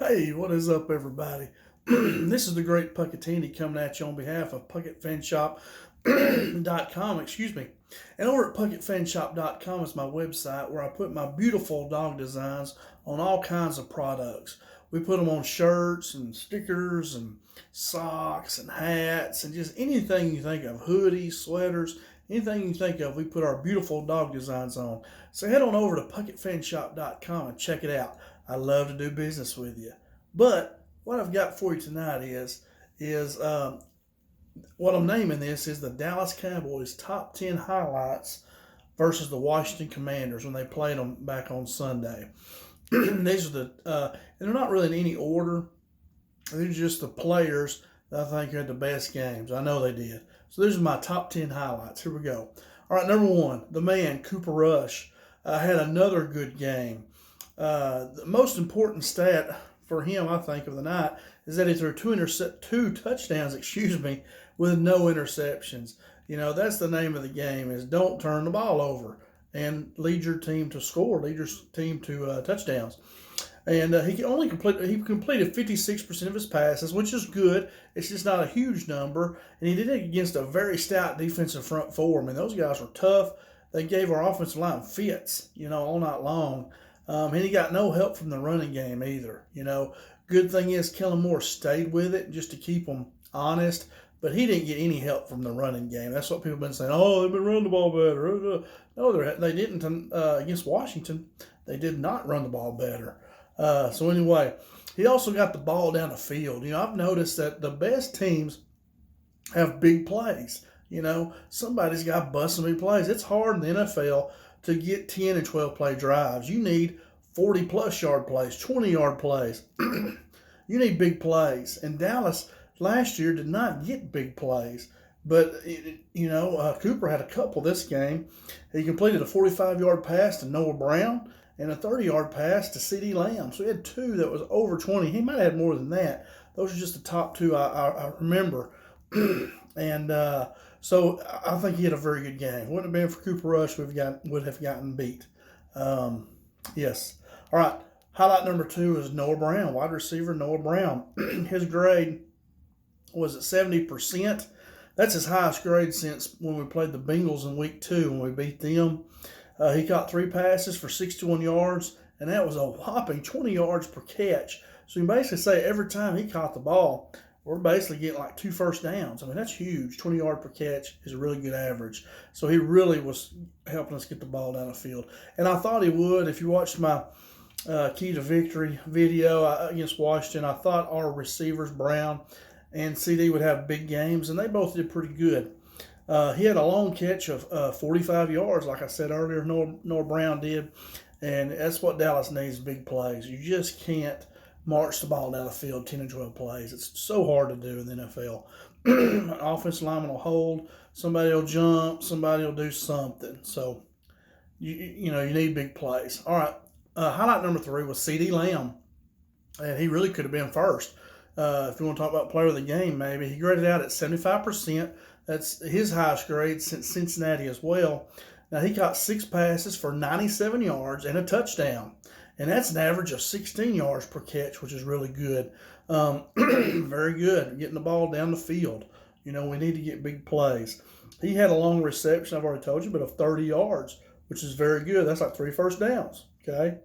Hey, what is up, everybody? This is the Great Puckettini coming at you on behalf of PuckettFanShop.com, excuse me. And over at PuckettFanShop.com is my website where I put my beautiful dog designs on all kinds of products. We put them on shirts and stickers and socks and hats and just anything you think of, hoodies, sweaters, anything you think of, we put our beautiful dog designs on. So head on over to PuckettFanShop.com and check it out. I love to do business with you. But what I've got for you tonight is what I'm naming this is the Dallas Cowboys top 10 highlights versus the Washington Commanders when they played them back on Sunday. These are and they're not really in any order. These are just the players that I think had the best games. I know they did. So these are my top 10 highlights. Here we go. All right, number one, the man, Cooper Rush, had another good game. The most important stat for him, I think, of the night is that he threw two touchdowns, with no interceptions. You know, that's the name of the game, is don't turn the ball over and lead your team to score, lead your team to touchdowns. And he completed 56% of his passes, which is good. It's just not a huge number. And he did it against a very stout defensive front four. I mean, those guys were tough. They gave our offensive line fits, all night long. And he got no help from the running game either. Good thing is Kellen Moore stayed with it just to keep them honest. But he didn't get any help from the running game. That's what people have been saying. Oh, they've been running the ball better. No, they didn't against Washington. They did not run the ball better. So anyway, he also got the ball down the field. I've noticed that the best teams have big plays. Somebody's got to bust some big plays. It's hard in the NFL to get 10 and 12 play drives. You need 40-plus yard plays, 20-yard plays. You need big plays. And Dallas last year did not get big plays. But, Cooper had a couple this game. He completed a 45-yard pass to Noah Brown and a 30-yard pass to CeeDee Lamb. So he had two that was over 20. He might have had more than that. Those are just the top two I remember. And so I think he had a very good game. Wouldn't have been for Cooper Rush, would have gotten beat. Yes. All right. Highlight number two is Noah Brown, wide receiver Noah Brown. His grade was at 70%. That's his highest grade since when we played the Bengals in week 2 when we beat them. He caught 3 passes for 61 yards, and that was a whopping 20 yards per catch. So you can basically say every time he caught the ball, we're basically getting like 2 first downs. I mean, that's huge. 20 yards per catch is a really good average. So he really was helping us get the ball down the field. And I thought he would. If you watched my Key to Victory video against Washington, I thought our receivers, Brown and CD, would have big games, and they both did pretty good. He had a long catch of 45 yards, like I said earlier, Noah Brown did. And that's what Dallas needs, big plays. You just can't march the ball down the field 10 and 12 plays. It's so hard to do in the NFL. An offensive lineman will hold, somebody will jump, somebody will do something. So, you need big plays. All right, highlight number 3 was CeeDee Lamb, and he really could have been first. If you want to talk about player of the game, maybe. He graded out at 75%. That's his highest grade since Cincinnati as well. Now, he caught 6 passes for 97 yards and a touchdown. And that's an average of 16 yards per catch, which is really good. Very good, getting the ball down the field. We need to get big plays. He had a long reception, I've already told you, but of 30 yards, which is very good. That's like 3 first downs, okay?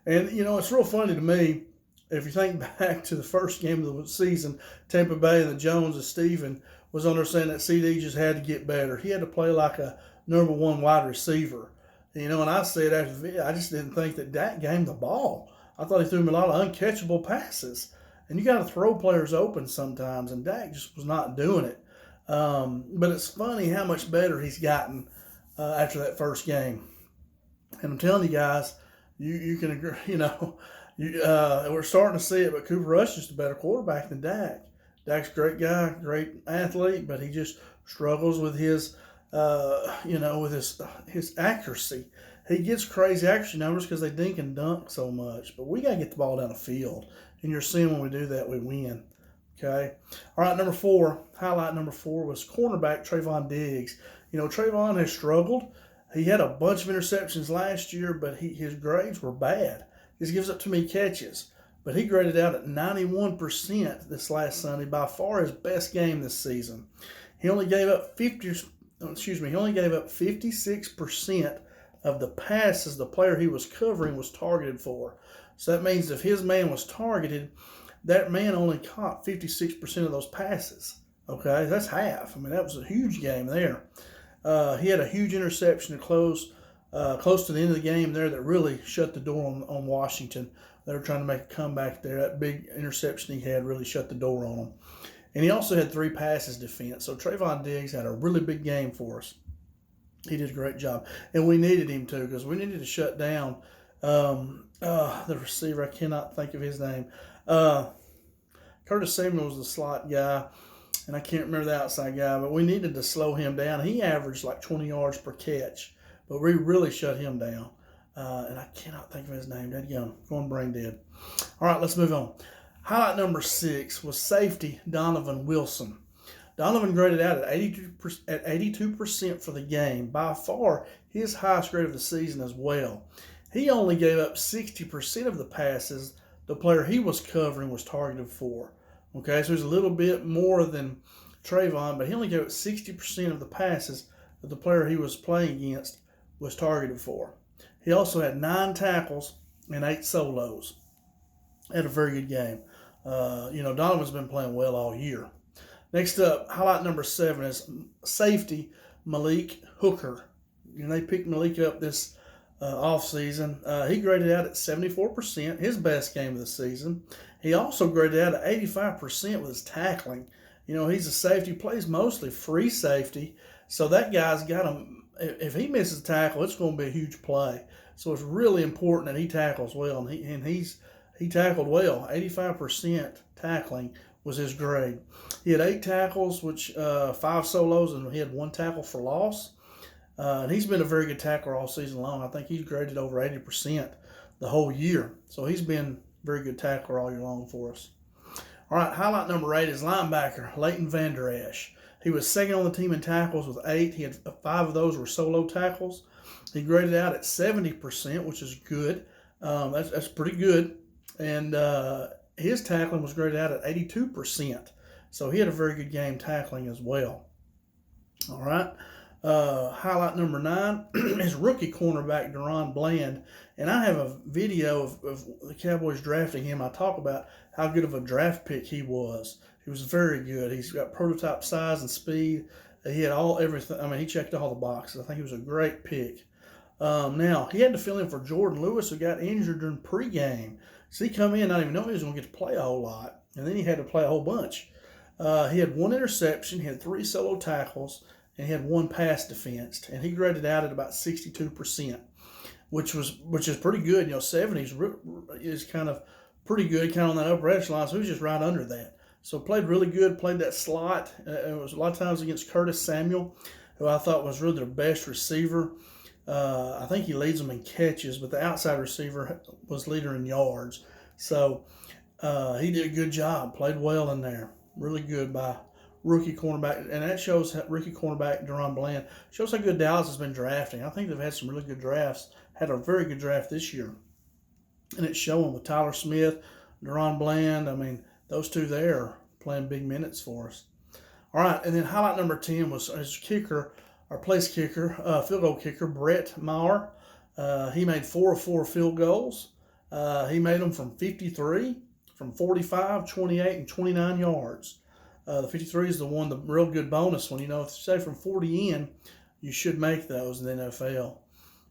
And, it's real funny to me, if you think back to the first game of the season, Tampa Bay and the Jones and Steven was on there saying that CD just had to get better. He had to play like a number 1 wide receiver. And I said after the video, I just didn't think that Dak gave him the ball. I thought he threw him a lot of uncatchable passes. And you got to throw players open sometimes, and Dak just was not doing it. But it's funny how much better he's gotten after that first game. And I'm telling you guys, you can agree, we're starting to see it, but Cooper Rush is just a better quarterback than Dak. Dak's a great guy, great athlete, but he just struggles with his his accuracy. He gets crazy accuracy numbers because they dink and dunk so much. But we got to get the ball down the field. And you're seeing when we do that, we win. Okay? All right, highlight number 4 was cornerback Trayvon Diggs. Trayvon has struggled. He had a bunch of interceptions last year, but his grades were bad. He gives up too many catches. but he graded out at 91% this last Sunday, by far his best game this season. He only gave up 56% of the passes the player he was covering was targeted for. So that means if his man was targeted, that man only caught 56% of those passes. Okay, that's half. I mean, that was a huge game there. He had a huge interception to close to the end of the game there that really shut the door on Washington. They were trying to make a comeback there. That big interception he had really shut the door on them. And he also had 3 passes defense. So Trayvon Diggs had a really big game for us. He did a great job. And we needed him to, because we needed to shut down the receiver. I cannot think of his name. Curtis Samuel was the slot guy, and I can't remember the outside guy, but we needed to slow him down. He averaged like 20 yards per catch, but we really shut him down. And I cannot think of his name. Dead young. Going brain dead. All right, let's move on. Highlight number 6 was safety Donovan Wilson. Donovan graded out at 82% for the game, by far his highest grade of the season as well. He only gave up 60% of the passes the player he was covering was targeted for. Okay, so he's a little bit more than Trayvon, but he only gave up 60% of the passes that the player he was playing against was targeted for. He also had 9 tackles and 8 solos. Had a very good game. Donovan's been playing well all year. Next up, highlight number 7 is safety Malik Hooker. They picked Malik up this offseason. He graded out at 74%, his best game of the season. He also graded out at 85% with his tackling. He's a safety, plays mostly free safety, so that guy's got him. If he misses a tackle, it's going to be a huge play. So it's really important that he tackles well, and he tackled well. 85% tackling was his grade. He had 8 tackles, which 5 solos, and he had 1 tackle for loss. And he's been a very good tackler all season long. I think he's graded over 80% the whole year. So he's been a very good tackler all year long for us. All right, highlight number 8 is linebacker Leighton Vanderesh. He was second on the team in tackles with 8. He had 5 of those were solo tackles. He graded out at 70%, which is good. That's pretty good. And his tackling was graded out at 82%. So he had a very good game tackling as well. All right. Highlight number 9 is rookie cornerback Daron Bland. And I have a video of the Cowboys drafting him. I talk about how good of a draft pick he was. He was very good. He's got prototype size and speed. He had everything. I mean, he checked all the boxes. I think he was a great pick. Now, he had to fill in for Jordan Lewis, who got injured during pregame. So he come in, not even knowing he was going to get to play a whole lot. And then he had to play a whole bunch. He had 1 interception. He had 3 solo tackles. And he had 1 pass defensed. And he graded out at about 62%, which is pretty good. 70s is kind of pretty good, kind of on that upper echelon. So he was just right under that. So played really good, played that slot. It was a lot of times against Curtis Samuel, who I thought was really their best receiver. I think he leads them in catches, but the outside receiver was leader in yards. So he did a good job, played well in there. Really good by rookie cornerback. And that shows rookie cornerback Daron Bland. Shows how good Dallas has been drafting. I think they've had some really good drafts. Had a very good draft this year. And it's showing with Tyler Smith, Daron Bland. I mean, those two there playing big minutes for us. All right, and then highlight number 10 was his kicker, our place kicker, field goal kicker, Brett Maher. He made 4 of 4 field goals. He made them from 53, from 45, 28, and 29 yards. The 53 is the real good bonus one. If you say from 40 in, you should make those in the NFL.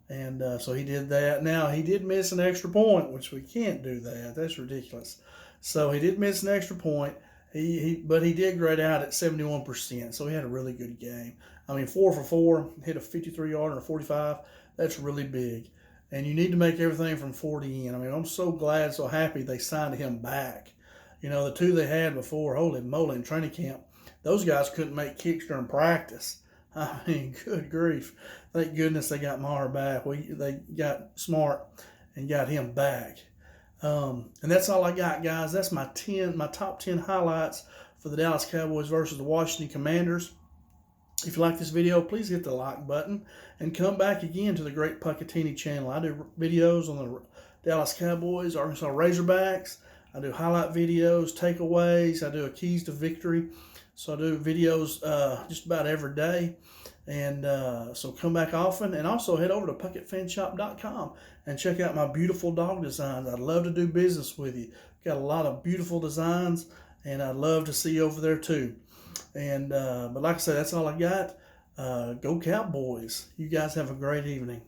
And so he did that. Now, he did miss an extra point, which we can't do that. That's ridiculous. So he did miss an extra point. But he did grade out at 71%. So he had a really good game. I mean, 4 for 4, hit a 53-yard and a 45. That's really big. And you need to make everything from 40 in. I mean, I'm so glad, so happy they signed him back. The 2 they had before, holy moly, in training camp, those guys couldn't make kicks during practice. I mean, good grief. Thank goodness they got Maher back. They got smart and got him back. And that's all I got, guys. That's my top 10 highlights for the Dallas Cowboys versus the Washington Commanders. If you like this video, please hit the like button and come back again to the Great Puckettini channel. I do videos on the Dallas Cowboys, Arkansas Razorbacks. I do highlight videos, takeaways. I do a keys to victory. So I do videos just about every day. And so come back often. And also head over to PuckettFanShop.com and check out my beautiful dog designs. I'd love to do business with you. Got a lot of beautiful designs, and I'd love to see you over there too. And but like I said, that's all I got. Go Cowboys. You guys have a great evening.